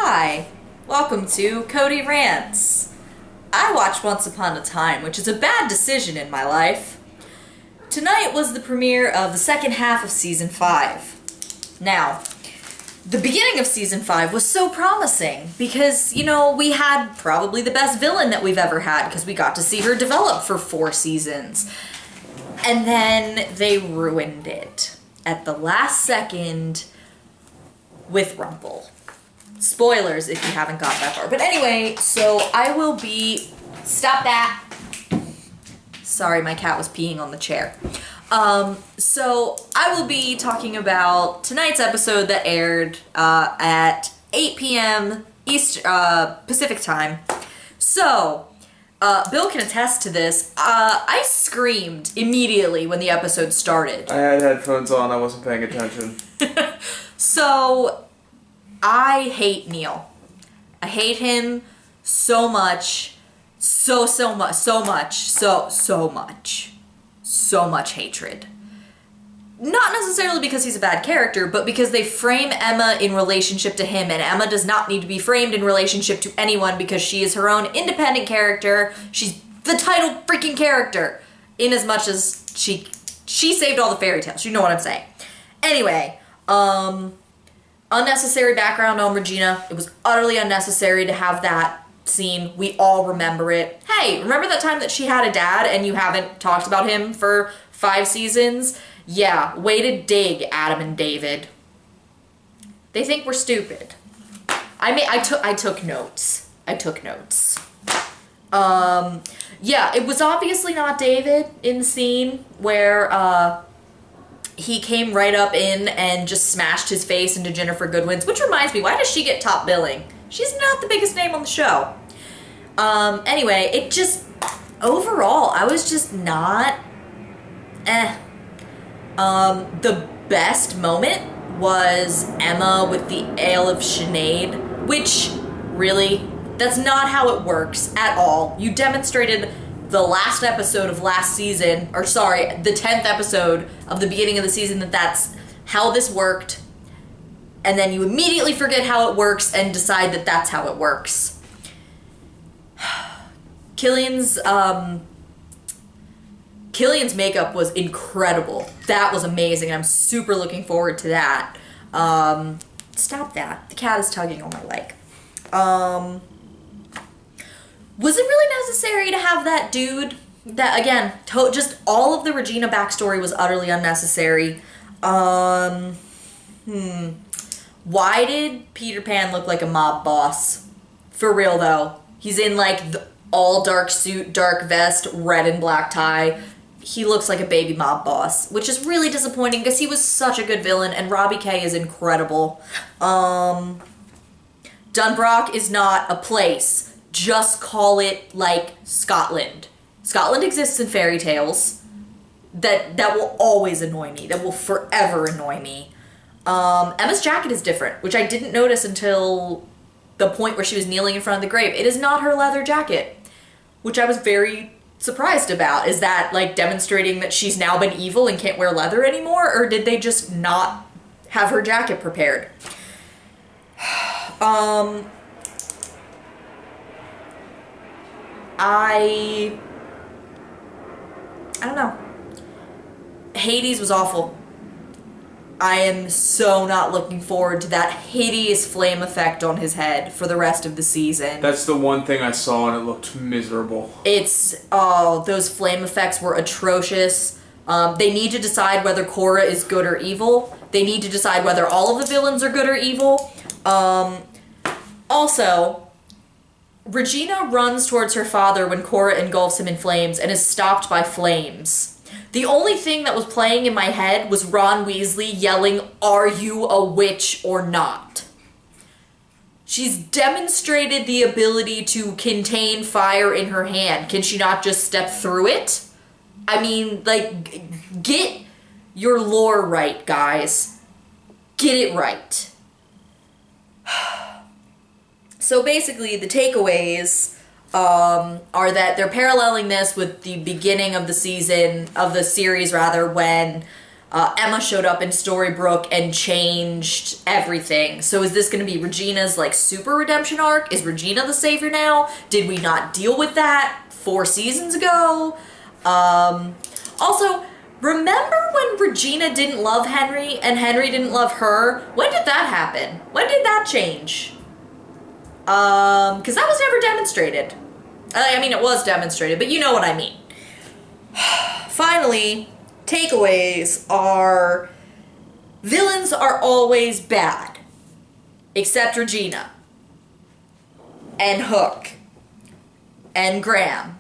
Hi, welcome to Codie Rants. I watched Once Upon a Time, which is a bad decision in my life. Tonight was the premiere of the second half of Season 5. Now, the beginning of Season 5 was so promising because, we had probably the best villain that we've ever had because we got to see her develop for 4 seasons. And then they ruined it at the last second with Rumple. Spoilers if you haven't got that far. But anyway, so I will be... Stop that! Sorry, my cat was peeing on the chair. So I will be talking about tonight's episode that aired at 8 p.m. Pacific time. So, Bill can attest to this. I screamed immediately when the episode started. I had headphones on, I wasn't paying attention. So, I hate Neil. I hate him so much. So much hatred. Not necessarily because he's a bad character, but because they frame Emma in relationship to him, and Emma does not need to be framed in relationship to anyone because she is her own independent character. She's the title freaking character, in as much as she saved all the fairy tales. You know what I'm saying. Anyway, unnecessary background on Regina. It was utterly unnecessary to have that scene. We all remember it. Hey, remember that time that she had a dad and you haven't talked about him for 5 seasons? Yeah, way to dig, Adam and David. They think we're stupid. I took notes. Yeah, it was obviously not David in the scene where he came right up in and just smashed his face into Jennifer Goodwin's, which reminds me, why does she get top billing? She's not the biggest name on the show. Anyway, it just, overall, I was just not, the best moment was Emma with the Ale of Sinead, which, really, that's not how it works at all. You demonstrated the last episode of last season, or sorry, the 10th episode of the beginning of the season that that's how this worked, and then you immediately forget how it works and decide that that's how it works. Killian's makeup was incredible. That was amazing. I'm super looking forward to that. Stop that. The cat is tugging on my leg. Was it really necessary to have that dude? That, again, just all of the Regina backstory was utterly unnecessary. Why did Peter Pan look like a mob boss? For real, though. He's in, the all dark suit, dark vest, red and black tie. He looks like a baby mob boss, which is really disappointing because he was such a good villain, and Robbie Kay is incredible. Dunbrock is not a place. Just call it, Scotland. Scotland exists in fairy tales. That will always annoy me. That will forever annoy me. Emma's jacket is different, which I didn't notice until the point where she was kneeling in front of the grave. It is not her leather jacket, which I was very surprised about. Is that, demonstrating that she's now been evil and can't wear leather anymore, or did they just not have her jacket prepared? I don't know. Hades was awful. I am so not looking forward to that hideous flame effect on his head for the rest of the season. That's the one thing I saw and it looked miserable. Those flame effects were atrocious. They need to decide whether Cora is good or evil. They need to decide whether all of the villains are good or evil. Also, Regina runs towards her father when Cora engulfs him in flames and is stopped by flames. The only thing that was playing in my head was Ron Weasley yelling, "Are you a witch or not?" She's demonstrated the ability to contain fire in her hand. Can she not just step through it? I mean, get your lore right, guys. Get it right. So basically, the takeaways are that they're paralleling this with the beginning of the series, when Emma showed up in Storybrooke and changed everything. So is this going to be Regina's like super redemption arc? Is Regina the savior now? Did we not deal with that 4 seasons ago? Also, remember when Regina didn't love Henry and Henry didn't love her? When did that happen? When did that change? Because that was never demonstrated. I mean, it was demonstrated, but you know what I mean. Finally, takeaways are villains are always bad. Except Regina. And Hook. And Graham.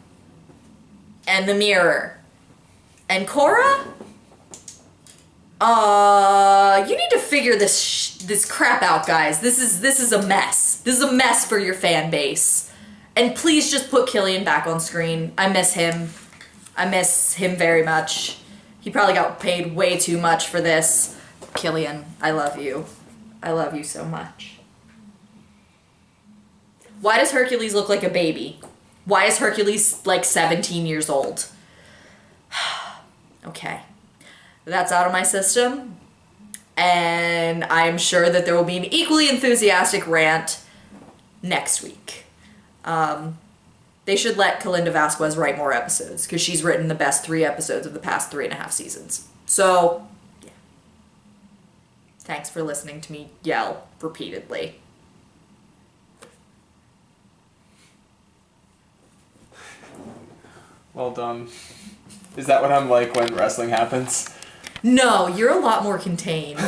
And the Mirror. And Cora? You need to figure this crap out, guys. This is a mess. This is a mess for your fan base. And please just put Killian back on screen. I miss him. I miss him very much. He probably got paid way too much for this. Killian, I love you. I love you so much. Why does Hercules look like a baby? Why is Hercules like 17 years old? Okay. That's out of my system. And I'm sure that there will be an equally enthusiastic rant next week. They should let Kalinda Vasquez write more episodes because she's written the best 3 episodes of the past 3.5 seasons. So, yeah. Thanks for listening to me yell repeatedly. Well done. Is that what I'm like when wrestling happens? No, you're a lot more contained.